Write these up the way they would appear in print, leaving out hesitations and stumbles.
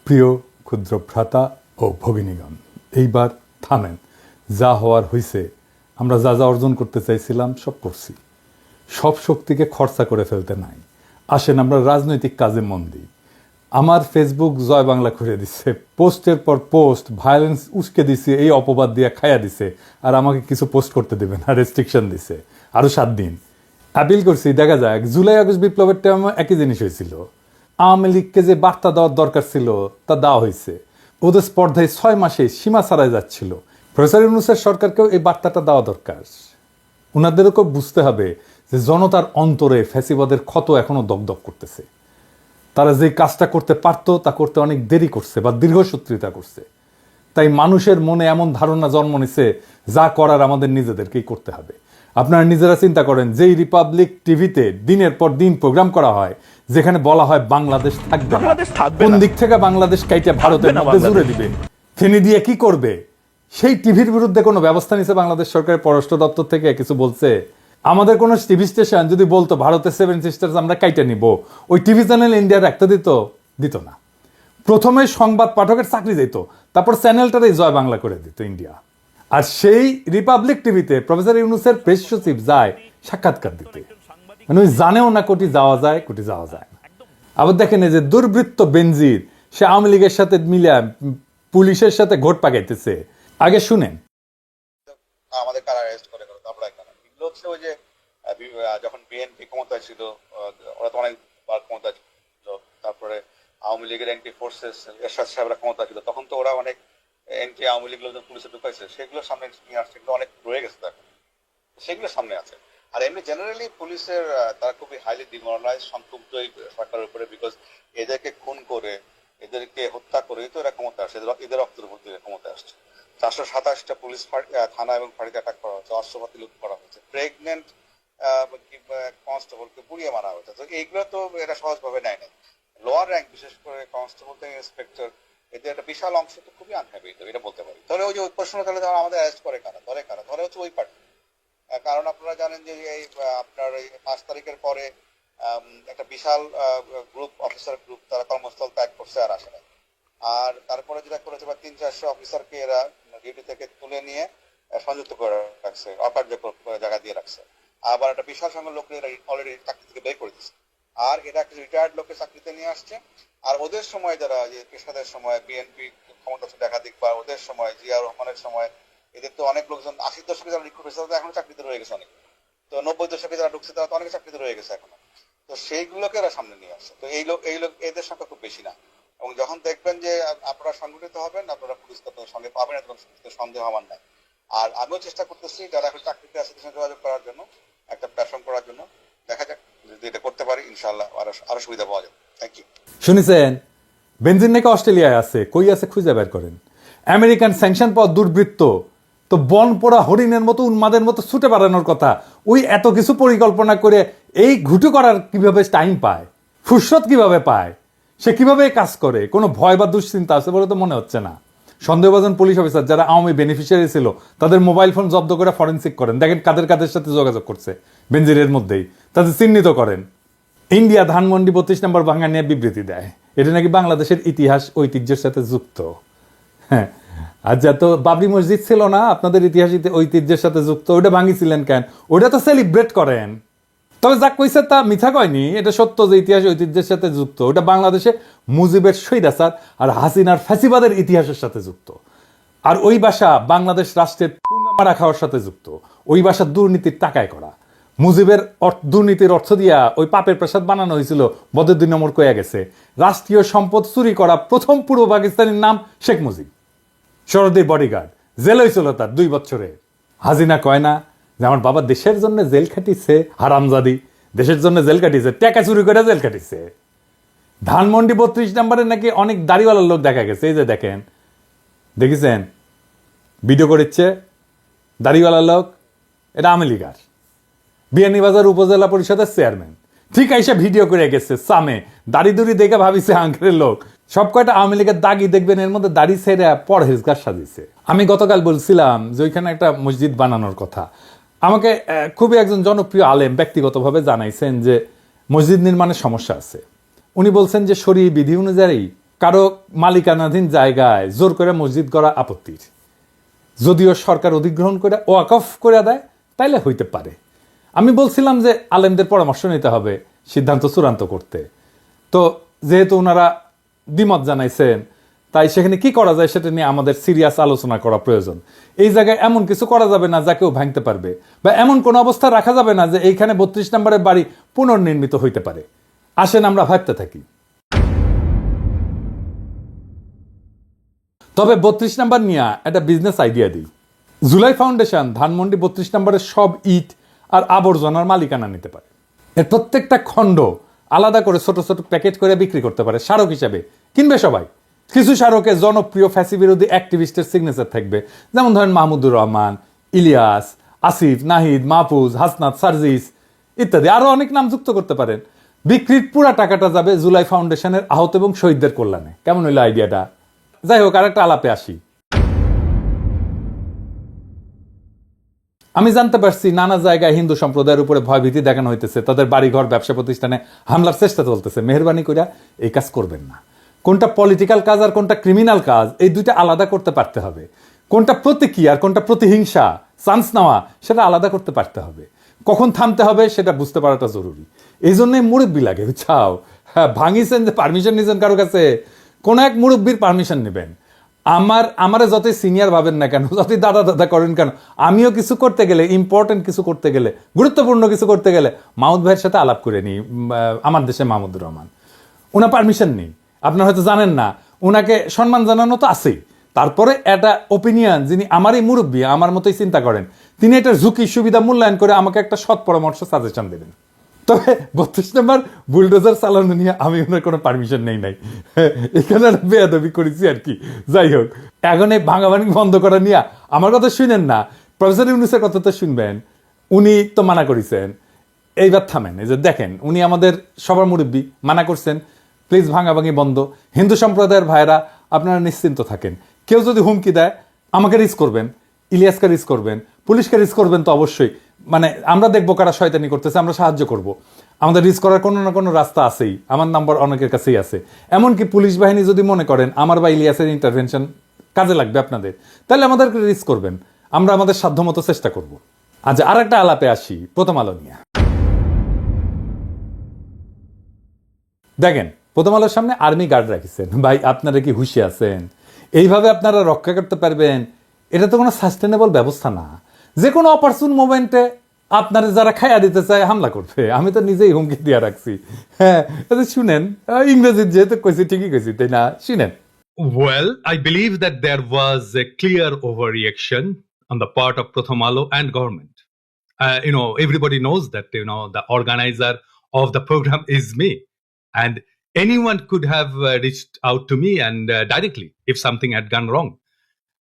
প্রিয় ক্ষুদ্র ভ্রাতা ও ভগিনীগণ, এইবার থামেন। যা হওয়ার হয়েছে। আমরা যা যা অর্জন করতে চাইছিলাম সব করছি। সব শক্তিকে খরচা করে ফেলতে নাই। আসেন আমরা রাজনৈতিক কাজে মন দিই। আমার ফেসবুক জয় বাংলা করে দিচ্ছে, পোস্টের পর পোস্ট ভায়োলেন্স উস্কে দিছে, এই অপবাদ দিয়ে খায়া দিছে, আর আমাকে কিছু পোস্ট করতে দেবে না, রেস্ট্রিকশন দিছে আরও 7 দিন। অ্যাপিল করছি, দেখা যাক। জুলাই আগস্ট বিপ্লবের টাইমে একই জিনিস হয়েছিল। আওয়ামী লীগকে যে বার্তা দেওয়ার দরকার ছিল তা দেওয়া হয়েছে। ওদের স্পর্ধায় 6 মাসে সীমা ছাড়াই যাচ্ছিল। প্রফেসর ইউনূসের সরকারকেও এই বার্তাটা দেওয়া দরকার। ওনাদেরকেও বুঝতে হবে যে জনতার অন্তরে ফ্যাসিবাদের ক্ষত এখনো দগদগ করতেছে। তারা যে কাজটা করতে পারতো তা করতে অনেক দেরি করছে বা দীর্ঘসূত্রিতা করছে। তাই মানুষের মনে এমন ধারণা জন্ম নিছে, যা করার আমাদের নিজেদেরকেই করতে হবে। আপনারা নিজেরা চিন্তা করেন, যেই রিপাবলিক টিভিতে দিনের পর দিন প্রোগ্রাম করা হয়, যেখানে বলা হয় বাংলাদেশ থাকবে না, কোন দিক থেকে বাংলাদেশ কাইটা ভারতের মধ্যে জুড়ে দিবে, ফেনি দিয়ে কি করবে, সেই টিভির বিরুদ্ধে কোনো ব্যবস্থা নিছে বাংলাদেশ সরকারের পররাষ্ট্র দপ্তর থেকে কিছু বলছে? আমাদের কোনো টিভি স্টেশন যদি বলতো ভারতের 7 সিস্টার্স আমরা কাইটা নিব, ওই টিভি চ্যানেল ইন্ডিয়া রাখতে দিত না। প্রথমে সংবাদ পাঠকের চাকরি দিত, তারপর চ্যানেলটারই জয় বাংলা করে দিত ইন্ডিয়া। আর সেই রিপাবলিক টিভিতে প্রফেসর ইউনূসের প্রেস সচিব যায় সাক্ষাৎকার দিতে, মানে ওই জানেও না কোটি যাওয়া যায় না। আবার দেখেন এই যে দুর্বৃত্ত বেনজির, সে আওয়ামী লীগের সাথে মিলে পুলিশের সাথে ঘোট পাকাইতেছে। আগে শুনেন। আমাদের কারা অ্যারেস্ট করে আমরা এখানে এগুলো হচ্ছে ওই যে যখন বিএনপি ক্ষমতায় ছিল, ওরা তো অনেকবার ক্ষমতা ছিল, তারপরে আওয়ামী লীগের অ্যান্টি ফোর্সেস এরশাদ সাহেবরা ক্ষমতা ছিল, তখন তো ওরা অনেক অ্যান্টি আওয়ামী লীগ লোকজন পুলিশে ঢুকাইছে, সেগুলো সামনে নিয়ে আসছে, এগুলো অনেক রয়ে গেছে এখন, সেগুলো সামনে আছে। আর এমনি জেনারেলি পুলিশের তারা খুবই হাইলি ডিমোরালাইজ, সন্তুষ্ট এই সরকারের উপরে, বিকজ এদেরকে খুন করে, এদেরকে হত্যা করে তো এরা ক্ষমতা আসছে, এদের রক্তের উপর দিয়ে ক্ষমতা আসছে। 427টা পুলিশ থানা এবং ফাঁড়িতে অ্যাটাক করা হচ্ছে, অস্ত্রপাতি লুট করা হচ্ছে, প্রেগনেন্ট কনস্টেবলকে পুড়িয়ে মারা হচ্ছে। তো এইগুলো তো এরা সহজভাবে নেয় নাই। লোয়ার র্যাঙ্ক, বিশেষ করে কনস্টেবল থেকে ইন্সপেক্টর, এদের একটা বিশাল অংশ তো খুবই আনহ্যাপি, এটা বলতে পারি। তাহলে ওই যে ওই প্রশ্ন, তাহলে আমাদের অ্যারেস্ট করে কারা, ধরে হচ্ছে ওই পার্টি। কারণ আপনারা জানেন যে এই আপনার এই 5 তারিখের পরে একটা বিশাল গ্রুপ, অফিসার গ্রুপ, তারা কর্মস্থল ত্যাগ করছে আর আসে না। আর তারপরে যেটা করেছে, 300-400 অফিসারকে এরা ডিউটি থেকে তুলে নিয়ে সংযুক্ত করে রাখছে, অকার্যকর জায়গা দিয়ে রাখছে। আবার একটা বিশাল সংখ্যক লোক অলরেডি চাকরি থেকে বের করে দিচ্ছে। আর এটা একটা রিটায়ার্ড লোককে চাকরিতে নিয়ে আসছে। আর ওদের সময় যারা যে পেশাদের সময় বিএনপি ক্ষমতা ছিল একাধিক, বা ওদের সময় জিয়া রহমানের সময়, এদের তো অনেক লোকজন 80 দশকে যারা রিক্রুট হয়েছে তারা এখনো চাকরিতে রয়ে গেছে অনেক। তো 90 দশকে যারা ঢুকছে তারা তো অনেক চাকরিতে রয়ে গেছে এখনো। তো সেইগুলোকে এরা সামনে নিয়ে আসছে। তো এই লোক এদের সংখ্যা খুব বেশি না। এবং যখন দেখবেন যে আপনারা সংগঠিত হবেন, আপনারা পুলিশ সঙ্গে পাবেন, এরকম সন্দেহ আমার নাই। আর আমিও চেষ্টা করতেছি যারা এখন চাকরিতে আছে তাদের সঙ্গে যোগাযোগ করার জন্য, একটা প্ল্যাটফর্ম করার জন্য। দেখা যাক, যদি এটা করতে পারি ইনশাআল্লাহ আরো সুবিধা পাওয়া যাবে। Thank you. শুনেছেন, বেনজির নাকি অস্ট্রেলিয়ায় আছে, কই আছে খুঁজে বের করেন। আমেরিকান স্যাংশন পাওয়া দুর্বৃত্ত তো বন পোড়া হরিণের মতো উন্মাদের মতো ছুটে বেড়ানোর কথা। ওই এত কিছু পরিকল্পনা করে এই ঘুটু করার কিভাবে টাইম পায়, ফুরসত কিভাবে পায়, সে কিভাবে কাজ করে? কোনো ভয় বা দুশ্চিন্তা আছে বলে তো মনে হচ্ছে না। সন্দেহভাজন পুলিশ অফিসার যারা আওয়ামী বেনিফিশিয়ারি ছিল, তাদের মোবাইল ফোন জব্দ করে ফরেন্সিক করেন, দেখেন কাদের সাথে যোগাযোগ করছে বেনজিরের মধ্যেই, তাদের চিহ্নিত করেন। ইন্ডিয়া ধানমন্ডি 32 নম্বর ভাঙা নিয়ে বিবৃতি দেয়, এটা নাকি বাংলাদেশের ইতিহাস ঐতিহ্যের সাথে যুক্ত। হ্যাঁ, আর যা তো বাবরি মসজিদ ছিল না আপনাদের ইতিহাস ঐতিহ্যের সাথে যুক্ত, ওটা ভাঙিছিলেন কেন? ওটা তো সেলিব্রেট করেন। তবে যা কইছে তা মিথ্যা কয়নি, এটা সত্য যে ইতিহাস ঐতিহ্যের সাথে যুক্ত। ওটা বাংলাদেশে মুজিবের স্বৈরাচার আর হাসিনার ফ্যাসিবাদের ইতিহাসের সাথে যুক্ত। আর ওই ভাষা বাংলাদেশ রাষ্ট্রের পুঙ্গা মারা খাওয়ার সাথে যুক্ত। ওই ভাষা দুর্নীতির টাকায় করা। মুজিবের দুর্নীতির অর্থ দিয়া ওই পাপের প্রসাদ বানানো হয়েছিল, বদরুদ্দিন ওমর কইয়া গেছে। রাষ্ট্রীয় সম্পদ চুরি করা প্রথম পূর্ব পাকিস্তানের নাম শেখ মুজিব। শরদের বডিগার্ড, জেল হয়েছিল তার 2 বছরে। হাসিনা কয় না যে আমার বাবা দেশের জন্য জেল খাটিছে, হারামজাদি দেশের জন্য জেল কাটিছে, টাকা চুরি করে জেল কাটিছে। ধানমন্ডি 32 নম্বরে নাকি অনেক দাড়িওয়ালার লোক দেখা গেছে। এই যে দেখেন, দেখেছেন ভিডিও করেছে দাড়িওয়ালার লোক, এটা আওয়ামী লীগার বিয়ানীবাজার উপজেলা পরিষদের চেয়ারম্যান। ঠিক আইসা ভিডিও করে গেছে সামে, দাড়ি দুড়ি দেখে ভাবিছে আঙ্কেলের লোক। সব কয়টা আওয়ামী লীগের দাগি দেখবেন, এর মধ্যে দাড়ি ছেড়ে পরহেজগার সাজিয়েছে। আমি গতকাল বলছিলাম যে ওইখানে একটা মসজিদ বানানোর কথা। আমাকে খুবই একজন জনপ্রিয় আলেম ব্যক্তিগতভাবে জানাইছেন যে মসজিদ নির্মাণের সমস্যা আছে। উনি বলছেন যে শরীয়ী বিধি অনুযায়ী কারো মালিকানাধীন জায়গায় জোর করে মসজিদ করা আপত্তির, যদিও সরকার অধিগ্রহণ করে ওয়াকফ করে দেয় তাইলে হইতে পারে। আমি বলছিলাম যে আলেমদের পরামর্শ নিতে হবে সিদ্ধান্ত চূড়ান্ত করতে। তো যেহেতু ওনারা দ্বিমত জানাইছেন, তাই সেখানে কি করা যায় সেটা নিয়ে আমাদের সিরিয়াস আলোচনা করা প্রয়োজন। এই জায়গায় এমন কিছু করা যাবে না যা কেউ ভাঙতে পারবে, বা এমন কোনো অবস্থা রাখা যাবে না যে এইখানে 32 নম্বরের বাড়ি পুনর্নির্মিত হইতে পারে। আসেন আমরা ভাবতে থাকি। তবে 32 নম্বর নিয়ে একটা বিজনেস আইডিয়া দিই। জুলাই ফাউন্ডেশন ধানমন্ডি 32 নম্বরের সব ইট আর আবর্জনার মালিকানা নিতে পারে। এর প্রত্যেকটা খণ্ড আলাদা করে ছোট ছোট প্যাকেট করে বিক্রি করতে পারে, স্মারক হিসাবে কিনবে সবাই। কিছু স্মারকে জনপ্রিয় ফ্যাসি বিরোধী অ্যাক্টিভিস্টের সিগনেচার থাকবে, যেমন ধরেন মাহমুদুর রহমান, ইলিয়াস, আসিফ, নাহিদ, মাহফুজ, হাসনাত, সার্জিস ইত্যাদি, আরো অনেক নাম যুক্ত করতে পারেন। বিক্রির পুরা টাকাটা যাবে জুলাই ফাউন্ডেশনের আহত এবং শহীদদের কল্যাণে। কেমন হইলো আইডিয়াটা? যাই হোক, আরেকটা আলাপে আসি। আমি জানতে পারছি নানা জায়গায় হিন্দু সম্প্রদায়ের উপরে ভয়ভীতি দেখানো হইতেছে, তাদের বাড়িঘর, ব্যবসা প্রতিষ্ঠানে হামলার চেষ্টা চলতেছে। মেহরবানি করে এই কাজ করবেন না। কোনটা পলিটিক্যাল কাজ আর কোনটা ক্রিমিনাল কাজ, এই দুইটা আলাদা করতে পারতে হবে। কোনটা প্রতীকী আর কোনটা প্রতিহিংসা, চান্স নেওয়া, সেটা আলাদা করতে পারতে হবে। কখন থামতে হবে সেটা বুঝতে পারাটা জরুরি। এই জন্যই মুরব্বী লাগে, বুঝছাও। হ্যাঁ, ভাঙিছেন যে পারমিশন নিয়েছেন কারো কাছে, কোন এক মুরব্বীর পারমিশন নেবেন। আমারে যতই সিনিয়র ভাবেন না কেন, যতই দাদা দাদা করেন কেন, আমিও কিছু করতে গেলে, ইম্পর্টেন্ট কিছু করতে গেলে, গুরুত্বপূর্ণ কিছু করতে গেলে মাহমুদ ভাইয়ের সাথে আলাপ করে নিই। আমার দেশে মাহমুদুর রহমান, ওনার পারমিশন নেই। আপনারা হয়তো জানেন না, ওনাকে সম্মান জানানো তো আছেই। তারপরে একটা ওপিনিয়ন, যিনি আমারই মুরব্বী, আমার মতোই চিন্তা করেন, তিনি এটার ঝুঁকি সুবিধা মূল্যায়ন করে আমাকে একটা সৎ পরামর্শ, সাজেশন দেবেন। তবে 32 নম্বর বুলডোজার চালানো নিয়ে আমি ওনার কোনো পারমিশন নেই নাই, এখানে বেয়াদবি করেছি আর কি। যাই হোক, এখন এই ভাঙাভাঙি বন্ধ করা নিয়ে আমার কথা শুনেন না, প্রফেসর ইউনূসের কথা তো শুনবেন। উনি তো মানা করেছেন, এইবার থামেন। এই যে দেখেন, উনি আমাদের সবার মুরব্বী, মানা করছেন প্লিজ ভাঙাভাঙি বন্ধ। হিন্দু সম্প্রদায়ের ভাইরা আপনারা নিশ্চিন্ত থাকেন, কেউ যদি হুমকি দেয় আমাকে রিস্ক করবেন, ইলিয়াসকে রিস্ক করবেন, পুলিশকে রিস্ক করবেন তো অবশ্যই। মানে আমরা দেখবো কারা শয়তানি করতেছে, আমরা সাহায্য করব। আমাদের রিস্ক করার কোনো না কোনো রাস্তা আছেই, আমার নাম্বার অনেকের কাছেই আছে। এমনকি পুলিশ বাহিনী যদি মনে করেন আমার বা ইলিয়াসের ইন্টারভেনশন কাজে লাগবে আপনাদের, তাহলে আমাদেরকে রিস্ক করবেন, আমরা আমাদের সাধ্যমতো চেষ্টা করব। আচ্ছা, আর একটা আলাপে আসি প্রথম আলো নিয়ে। দেখেন, প্রথম আলোর সামনে আর্মি গার্ড রাখিছেন। ভাই, আপনারা কি হুঁশে আছেন? এইভাবে আপনারা রক্ষা করতে পারবেন? এটা তো কোনো সাস্টেনেবল ব্যবস্থা না। যে কোনো অপারচুন মোমেন্টে আপনারা যারা খাইয়া দিতে চায় হামলা করবে। আমি তো নিজেই হুমকি দিয়ে রাখছি। হ্যাঁ, শুনেন, ইংরেজি যেহেতু কইছি ঠিকই কইছি, তাই না? শুনেন। Well, I believe that there was a clear overreaction on the part of Pratham Alo and government. Everybody knows that, the organizer of the program is me. And anyone could have reached out to me and directly if something had gone wrong.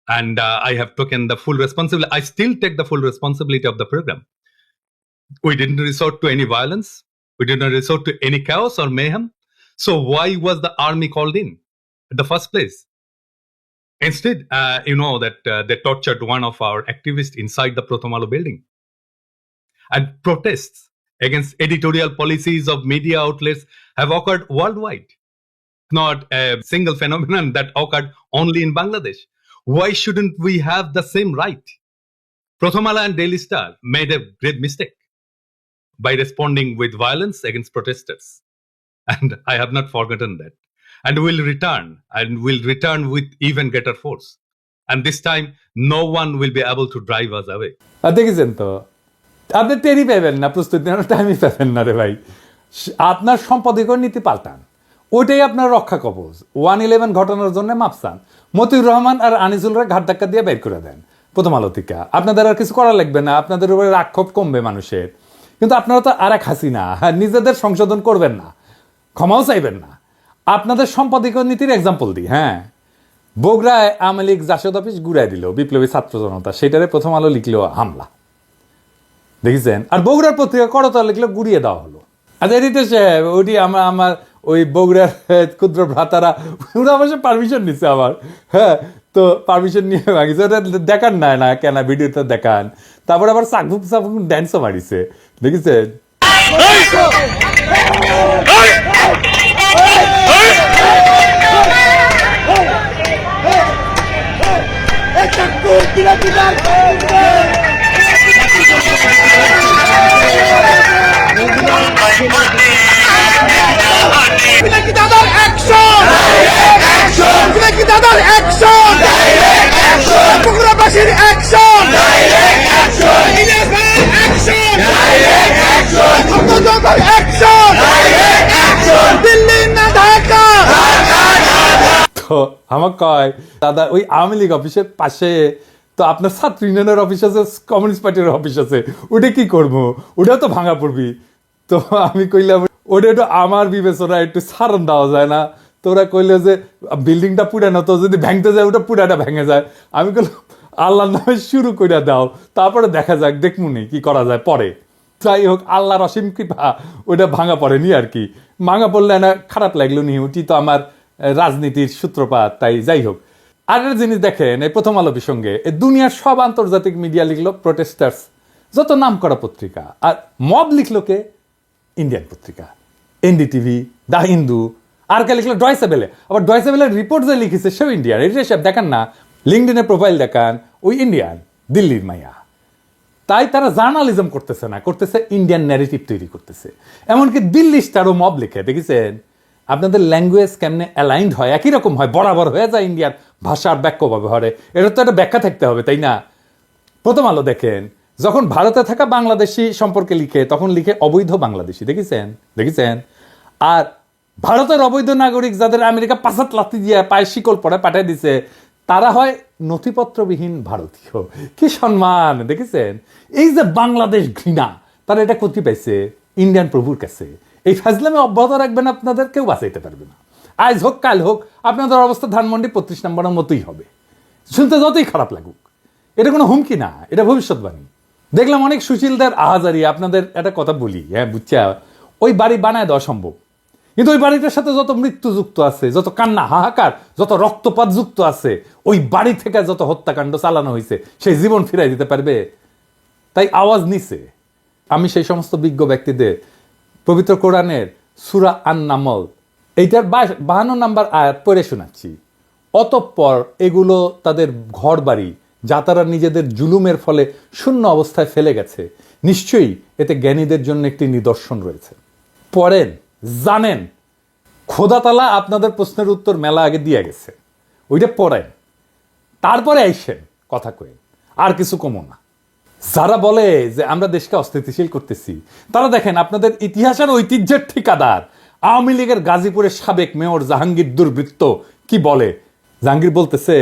And I have taken the full responsibility. I still take the full responsibility of the program. We didn't resort to any violence. We did not resort to any chaos or mayhem. So why was the army called in the first place? Instead, they tortured one of our activists inside the Pratham Alo building. And protests against editorial policies of media outlets have occurred worldwide. Not a single phenomenon that occurred only in Bangladesh. Why shouldn't we have the same right? Pratham Alo and Daily Star made a great mistake by responding with violence against protesters. And I have not forgotten that. And will return with even greater force. And this time, no one will be able to drive us away. দেখেছেন তো, আপনি টেরই পাবেন না, প্রস্তুতি নেওয়ার টাইমই পাবেন না রে ভাই। আপনার সম্পাদকীয় নীতি পাল্টান, ওইটাই আপনার রক্ষা কবচ। 1/11 ঘটনার জন্য মাপসান মতিউর রহমান আর আনিসুলরা ঘাট ধাক্কা দিয়ে বের করে দেন প্রথম আলো থেকে। আপনাদের আর কিছু করা লাগবে না, আপনাদের উপরে রাক্ষোভ কমবে মানুষের। কিন্তু আপনারা তো আর এক হাসিনা, নিজেদের সংশোধন করবেন না, ক্ষমাও চাইবেন না। আপনাদের সম্পাদকীয় নীতির এক্সাম্পল দিই। হ্যাঁ, বগুড়ায় আওয়ামী লীগ জাসদ অফিস গুড়াই দিল বিপ্লবী ছাত্র জনতা, সেটারে প্রথম আলো লিখলো হামলা, দেখেছেন? আর বগুড়ার পত্রিকা করতলা লিখলো গুড়িয়ে দেওয়া হলো। আচ্ছা, এডিটর সাহেব, ওইটি আমার ওই বগুড়ার ক্ষুদ্র ভ্রাতারা, ওরা অবশ্য পারমিশন নিচ্ছে আমার। হ্যাঁ, তো পারমিশন নিয়ে ভাঙিছে, ওটা দেখান না কেন, ভিডিওটা দেখান। তারপর আবার চাকফুক ড্যান্সও মারিছে, দেখেছেন? তো আমাকে কয় দাদা ওই আওয়ামী লীগ অফিসের পাশে তো আপনার ছাত্র ইউনিয়নের অফিস আছে, কমিউনিস্ট পার্টির অফিস আছে, ওটা কি করবো? ওটাও তো ভাঙা পড়বি। তো আমি কইলাম ওটা একটু আমার বিবেচনা একটু সারণ দেওয়া যায় না? তো ওরা কইলো যে বিল্ডিংটা পুরানো, তো যদি ভাঙতে যায় ওটা পুরাটা ভেঙে যায়। আমি কইলাম আল্লাহর নামে শুরু করে দাও, তারপরে দেখা যাক, দেখমুনি কি করা যায় পরে। যাই হোক, আল্লাহর অসীম কৃপা ওটা ভাঙা পড়েনি আর কি। ভাঙা পড়লে না খারাপ লাগলো নি, ওটি তো আমার রাজনীতির সূত্রপাত। তাই যাই হোক, আর একটা জিনিস দেখেন, এই প্রথম আলো প্রসঙ্গে দুনিয়ার সব আন্তর্জাতিক মিডিয়া লিখলো প্রোটেস্টার্স, যত নাম করা পত্রিকা, আর মব লিখলো কে? ইন্ডিয়ান পত্রিকা, এনডিটিভি, দ্য হিন্দু, আর কে লিখলো ডয়েচে ভেলে। আবার ডয়েচে ভেলের রিপোর্ট যে লিখেছে সেও ইন্ডিয়ান। এটা সব দেখান না, লিঙ্কডিনের প্রোফাইল দেখান, ওই ইন্ডিয়ান, দিল্লির মাইয়া। তাই তারা জার্নালিজম করতেছে না, করতেছে ইন্ডিয়ান ন্যারেটিভ তৈরি করতেছে। এমনকি দিল্লি স্টারও মব লিখে, দেখেছেন? আপনাদের ল্যাঙ্গুয়েজ কেমনে অ্যালাইন্ড হয়, একই রকম হয়, বরাবর হয়ে যায় ইন্ডিয়ার ভাষার বাক্য ব্যবহারে। এটা তো একটা ব্যাখ্যা থাকতে হবে, তাই না? প্রথম আলো দেখেন, যখন ভারতে থাকা বাংলাদেশি সম্পর্কে লিখে তখন লিখে অবৈধ বাংলাদেশি, দেখেছেন? আর ভারতের অবৈধ নাগরিক যাদের আমেরিকা পাঁচাত লাথি দিয়ে পায়ে শিকল পরে পাঠিয়ে দিছে, তারা হয় নথিপত্রবিহীন ভারতীয়। কি সম্মান, দেখেছেন? এই যে বাংলাদেশ ঘৃণা, তারা এটা করতে পাইছে ইন্ডিয়ান প্রভুর কাছে। এই ফাজলামে অব্যাহত রাখবেন, আপনাদের কেউ বাঁচাইতে পারবে না। আজ হোক কাল হোক আপনাদের অবস্থা ধানমন্ডি 35 নম্বরের মতোই হবে, শুনতে যতই খারাপ লাগুক। এটা কোনো হুমকি না, এটা ভবিষ্যৎবাণী। দেখলাম অনেক সুশীলদের আহাজারি। আপনাদের একটা কথা বলি, হ্যাঁ বুঝছা, ওই বাড়ি বানায় দেওয়া সম্ভব, কিন্তু ওই বাড়িটার সাথে যত মৃত্যু যুক্ত আছে, যত কান্না হাহাকার, যত রক্তপাত যুক্ত আছে, ওই বাড়ি থেকে যত হত্যাকাণ্ড চালানো হয়েছে, সেই জীবন ফিরাই দিতে পারবে? তাই আওয়াজ নিছে। আমি সেই সমস্ত বিজ্ঞ ব্যক্তিদের পবিত্র কোরআনের সূরা আন-নামল এইটার 52 নম্বর আয়াত পড়ে শোনাচ্ছি। অতঃপর এগুলো তাদের ঘর বাড়ি যা তারা নিজেদের জুলুমের ফলে শূন্য অবস্থায় ফেলে গেছে, নিশ্চয়ই এতে জ্ঞানীদের জন্য একটি নিদর্শন রয়েছে। পড়েন, জানেন, খোদা তাআলা আপনাদের প্রশ্নের উত্তর মেলা আগে দিয়ে গেছে, ওইটা পড়েন, তারপরে আইসেন কথা কয়ে, আর কিছু কমো না। যারা বলে যে আমরা দেশকে অস্থিতিশীল করতেছি, তারা দেখেন আপনাদের ইতিহাসের ঐতিহ্যের ঠিকাদার আওয়ামী লীগের গাজীপুরের সাবেক মেয়র জাহাঙ্গীর দুর্বৃত্ত কি বলে। জাহাঙ্গীর বলতেছে,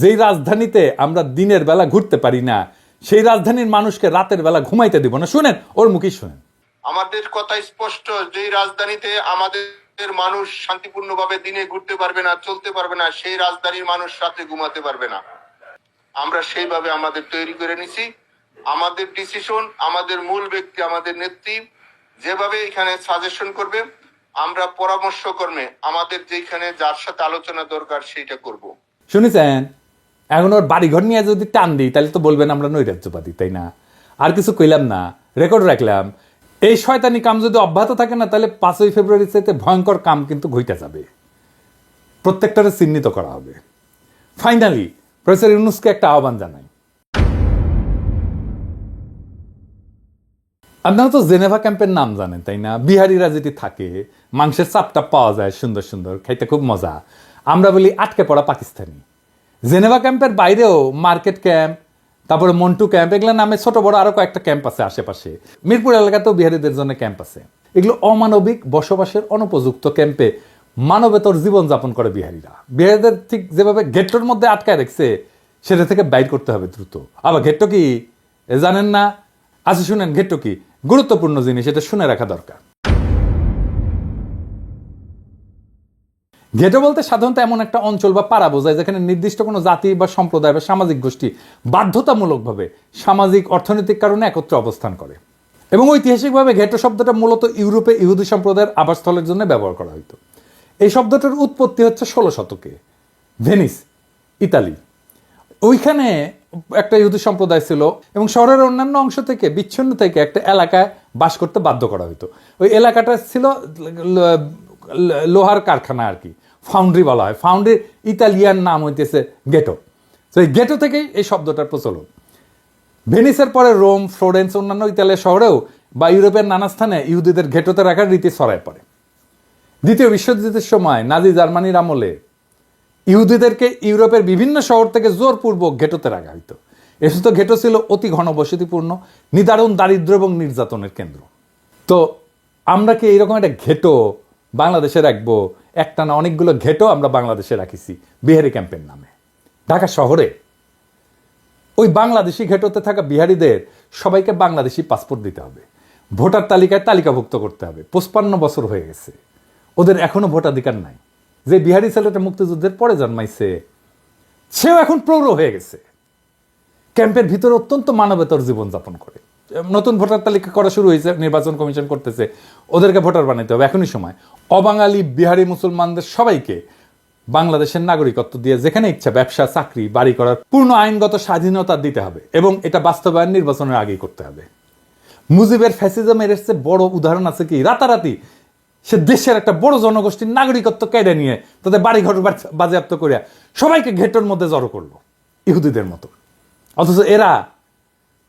যেই রাজধানীতে আমরা দিনের বেলা ঘুরতে পারি না, সেই রাজধানীর মানুষকে রাতের বেলা ঘুমাইতে দিব না। শুনেন, ওর মুখেই শুনেন। আমাদের কথা স্পষ্ট, যেই রাজধানীতে আমাদের মানুষ শান্তিপূর্ণভাবে দিনে ঘুরতে পারবে না, চলতে পারবে না, সেই রাজধানীর মানুষ রাতে ঘুমাতে পারবে না। আমরা সেইভাবে আমাদের তৈরি করে নিছি। আমাদের ডিসিশন, আমাদের মূল ব্যক্তি, আমাদের নেত্রী যেভাবে এখানে সাজেশন করবে, আমরা পরামর্শ কর্মে আমাদের যেখানে যার সাথে আলোচনা দরকার সেইটা করব। শুনেছেন? এখন ওর বাড়িঘর নিয়ে যদি টান দিই তাহলে তো বলবেন আমরা নৈরাজ্যবাদী, তাই না? আর কিছু কইলাম না, রেকর্ড রাখলাম। এই শয়তানি কাম যদি অব্যাহত থাকে না, তাহলে 5ই ফেব্রুয়ারির চাইতে ভয়ঙ্কর কাম কিন্তু ঘইটা যাবে, প্রত্যেকটারে চিহ্নিত করা হবে। ফাইনালি প্রফেসর ইউনূসকে একটা আহ্বান জানাই। আপনারা তো জেনেভা ক্যাম্পের নাম জানেন, তাই না? বিহারিরা যেটি থাকে, মাংসের চাপটা পাওয়া যায় সুন্দর সুন্দর, খাইতে খুব মজা। আমরা বলি আটকে পড়া পাকিস্তানি। জেনেভা ক্যাম্পের বাইরেও মার্কেট ক্যাম্প, তারপরে মন্টু ক্যাম্প, এগুলো নামে ছোট বড় আরো কয়েকটা ক্যাম্প আছে আশেপাশে। মিরপুর এলাকাতেও বিহারিদের জন্য ক্যাম্প আছে। এগুলো অমানবিক বসবাসের অনুপযুক্ত ক্যাম্পে মানবেতর জীবনযাপন করে বিহারিরা। বিহারিদের ঠিক যেভাবে গেট্টোর মধ্যে আটকায় রেখেছে, সেটা থেকে বাইর করতে হবে দ্রুত। আবার গেট্টো কি জানেন না? আচ্ছা শুনেন, গেট্টো কি গুরুত্বপূর্ণ জিনিস, এটা শুনে রাখা দরকার। গেটো বলতে সাধারণত এমন একটা অঞ্চল বা পাড়া বোঝায় যেখানে নির্দিষ্ট কোনো জাতি বা সম্প্রদায় বা সামাজিক গোষ্ঠী বাধ্যতামূলকভাবে সামাজিক অর্থনৈতিক কারণে একত্রে অবস্থান করে। এবং ঐতিহাসিকভাবে ঘেটো শব্দটা মূলত ইউরোপে ইহুদি সম্প্রদায়ের আবাসস্থলের জন্য ব্যবহার করা হতো। এই শব্দটার উৎপত্তি হচ্ছে 16 শতকে ভেনিস, ইতালি। ওইখানে একটা ইহুদি সম্প্রদায় ছিল এবং শহরের অন্যান্য অংশ থেকে বিচ্ছিন্ন থেকে একটা এলাকায় বাস করতে বাধ্য করা হতো। ওই এলাকাটা ছিল লোহার কারখানা আর কি, ফাউন্ড্রি বলা হয়। ফাউন্ড্রির ইতালিয়ান নাম হইতেছে গেটো। তো এই গেটো থেকেই এই শব্দটার প্রচলন। ভেনিসের পরে রোম, ফ্লোরেন্স, অন্যান্য ইতালির শহরেও বা ইউরোপের নানা স্থানে ইহুদিদের ঘেটোতে রাখার রীতি ছড়ায় পড়ে। দ্বিতীয় বিশ্বযুদ্ধের সময় নাজি জার্মানির আমলে ইহুদিদেরকে ইউরোপের বিভিন্ন শহর থেকে জোরপূর্বক ঘেটোতে রাখা হইতো। এসব ঘেটো ছিল অতি ঘনবসতিপূর্ণ, নিদারুণ দারিদ্র এবং নির্যাতনের কেন্দ্র। তো আমরা কি এইরকম একটা ঘেটো বাংলাদেশে রাখবো? একটা না, অনেকগুলো ঘেটো আমরা বাংলাদেশে রাখিছি বিহারি ক্যাম্পের নামে। ঢাকা শহরে ওই বাংলাদেশি ঘেটোতে থাকা বিহারিদের সবাইকে বাংলাদেশি পাসপোর্ট দিতে হবে, ভোটার তালিকায় তালিকাভুক্ত করতে হবে। 55 বছর হয়ে গেছে, ওদের এখনো ভোটাধিকার নাই। যে বিহারি ছেলেটা মুক্তিযুদ্ধের পরে জন্মাইছে সেও এখন প্রৌঢ় হয়ে গেছে, ক্যাম্পের ভিতরে অত্যন্ত মানবেতর জীবনযাপন করে। নতুন ভোটার তালিকা করা শুরু হয়েছে, নির্বাচন কমিশন করতেছে, ওদেরকে ভোটার বানাইতে হবে এখনই সময়। অবাঙালি বিহারি মুসলমানদের সবাইকে বাংলাদেশের নাগরিকত্ব দিয়ে যেখানে ইচ্ছা ব্যবসা, চাকরি, বাড়ি করার পূর্ণ আইনগত স্বাধীনতা দিতে হবে এবং এটা বাস্তবায়ন নির্বাচনের আগেই করতে হবে। মুজিবের ফ্যাসিজমের এর চেয়ে বড় উদাহরণ আছে কি? রাতারাতি সে দেশের একটা বড় জনগোষ্ঠীর নাগরিকত্ব কেড়ে নিয়ে তাদের বাড়িঘর বাজেয়াপ্ত করে সবাইকে ঘেটোর মধ্যে জড়ো করলো ইহুদিদের মতো। অথচ এরা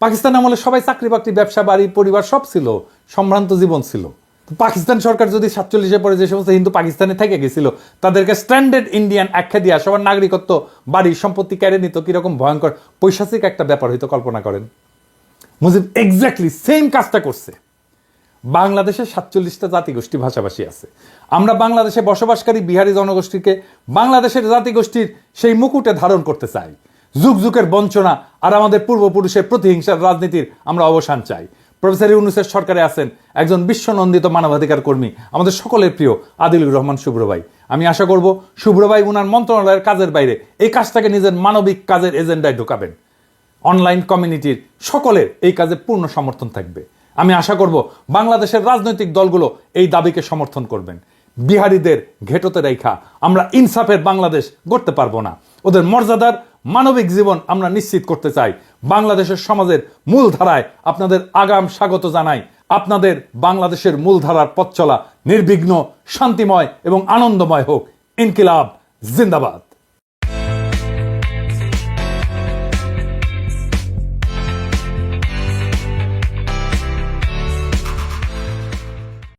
পাকিস্তান আমলে সবাই চাকরি বাকরি, ব্যবসা, বাড়ি, পরিবার সব ছিল, সম্ভ্রান্ত জীবন ছিল। পাকিস্তান সরকার যদি 47-এ পরে যে সমস্ত হিন্দু পাকিস্তানে থেকে গেছিল তাদেরকে স্ট্যান্ডার্ড ইন্ডিয়ান আখ্যা দিয়া সবার নাগরিকত্ব, বাড়ি, সম্পত্তি কেড়ে নিত, কিরকম ভয়ঙ্কর পৈশাচিক একটা ব্যাপার হয়তো কল্পনা করেন। মুজিব এক্স্যাক্টলি সেম কাজটা করছে। বাংলাদেশে 47টা জাতিগোষ্ঠী, ভাষাভাষী আছে। আমরা বাংলাদেশে বসবাসকারী বিহারি জনগোষ্ঠীকে বাংলাদেশের জাতিগোষ্ঠীর সেই মুকুটে ধারণ করতে চাই। যুগ যুগের বঞ্চনা আর আমাদের পূর্বপুরুষের প্রতিহিংসার রাজনীতির আমরা অবসান চাই। প্রফেসর ইউনূসের সরকারে আছেন একজন বিশ্বনন্দিত মানবাধিকার কর্মী, আমাদের সকলের প্রিয় আদিলুর রহমান শুভ্র ভাই। আমি আশা করব শুভ্র ভাই উনার মন্ত্রণালয়ের কাজের বাইরে এই কাজটাকে নিজের মানবিক কাজের এজেন্ডায় ঢোকাবেন। অনলাইন কমিউনিটির সকলের এই কাজে পূর্ণ সমর্থন থাকবে। আমি আশা করব বাংলাদেশের রাজনৈতিক দলগুলো এই দাবিকে সমর্থন করবেন। বিহারিদের ঘেটোতে রেখা আমরা ইনসাফের বাংলাদেশ গড়তে পারবো না। ওদের মর্যাদার মানবিক জীবন আমরা নিশ্চিত করতে চাই। বাংলাদেশের সমাজের মূল ধারায় আপনাদের আগাম স্বাগত জানাই। আপনাদের বাংলাদেশের মূলধারার পথ চলা নির্বিঘ্ন, শান্তিময় এবং আনন্দময় হোক। ইনকিলাব জিন্দাবাদ।